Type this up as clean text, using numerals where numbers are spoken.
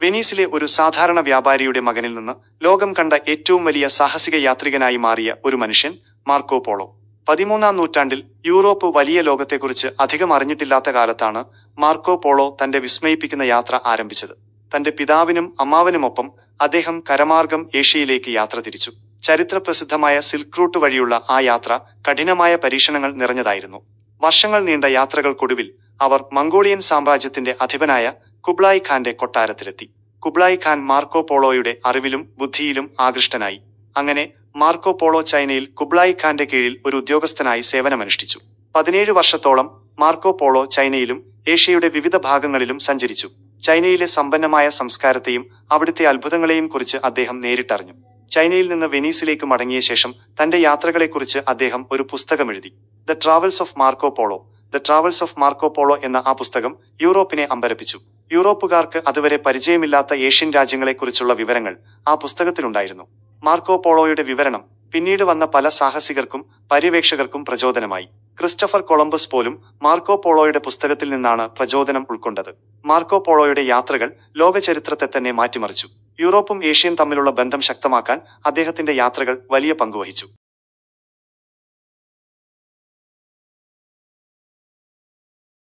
വെനീസിലെ ഒരു സാധാരണ വ്യാപാരിയുടെ മകനിൽ നിന്ന് ലോകം കണ്ട ഏറ്റവും വലിയ സാഹസിക യാത്രികനായി മാറിയ ഒരു മനുഷ്യൻ മാർക്കോ പോളോ. 13-ാം നൂറ്റാണ്ടിൽ യൂറോപ്പ് വലിയ ലോകത്തെക്കുറിച്ച് അധികം അറിഞ്ഞിട്ടില്ലാത്ത കാലത്താണ് മാർക്കോ പോളോ തന്റെ വിസ്മയിപ്പിക്കുന്ന യാത്ര ആരംഭിച്ചത്. തന്റെ പിതാവിനും അമ്മാവനുമൊപ്പം അദ്ദേഹം കരമാർഗം ഏഷ്യയിലേക്ക് യാത്ര തിരിച്ചു. ചരിത്രപ്രസിദ്ധമായ സിൽക്ക് റൂട്ട് വഴിയുള്ള ആ യാത്ര കഠിനമായ പരീക്ഷണങ്ങൾ നിറഞ്ഞതായിരുന്നു. വർഷങ്ങൾ നീണ്ട യാത്രകൾക്കൊടുവിൽ അവർ മംഗോളിയൻ സാമ്രാജ്യത്തിന്റെ അധിപനായ കുബ്ലായ് ഖാന്റെ കൊട്ടാരത്തിലെത്തി. കുബ്ലായ് ഖാൻ മാർക്കോ പോളോയുടെ അറിവിലും ബുദ്ധിയിലും ആകൃഷ്ടനായി. അങ്ങനെ മാർക്കോ പോളോ ചൈനയിൽ കുബ്ലായ് ഖാന്റെ കീഴിൽ ഒരു ഉദ്യോഗസ്ഥനായി സേവനമനുഷ്ഠിച്ചു. 17 വർഷത്തോളം മാർക്കോ പോളോ ചൈനയിലും ഏഷ്യയുടെ വിവിധ ഭാഗങ്ങളിലും സഞ്ചരിച്ചു. ചൈനയിലെ സമ്പന്നമായ സംസ്കാരത്തെയും അവിടുത്തെ അത്ഭുതങ്ങളെയും കുറിച്ച് അദ്ദേഹം നേരിട്ടറിഞ്ഞു. ചൈനയിൽ നിന്ന് വെനീസിലേക്ക് മടങ്ങിയ ശേഷം തന്റെ യാത്രകളെക്കുറിച്ച് അദ്ദേഹം ഒരു പുസ്തകമെഴുതി. The travels of Marco Polo. The travels of Marco Polo എന്ന ആ പുസ്തകം യൂറോപ്പിനെ അമ്പരപ്പിച്ചു. യൂറോപ്പുകാർക്ക് അതുവരെ പരിചയമില്ലാത്ത ഏഷ്യൻ രാജ്യങ്ങളെക്കുറിച്ചുള്ള വിവരങ്ങൾ ആ പുസ്തകത്തിലുണ്ടായിരുന്നു. മാർക്കോ പോളോയുടെ വിവരണം പിന്നീട് വന്ന പല സാഹസികർക്കും പര്യവേക്ഷകർക്കും പ്രചോദനമായി. ക്രിസ്റ്റഫർ കൊളംബസ് പോലും മാർക്കോ പോളോയുടെ പുസ്തകത്തിൽ നിന്നാണ് പ്രചോദനം ഉൾക്കൊണ്ടത്. മാർക്കോ പോളോയുടെ യാത്രകൾ ലോക ചരിത്രത്തെ തന്നെ മാറ്റിമറിച്ചു. യൂറോപ്പും ഏഷ്യയും തമ്മിലുള്ള ബന്ധം ശക്തമാക്കാൻ അദ്ദേഹത്തിന്റെ യാത്രകൾ വലിയ പങ്കുവഹിച്ചു.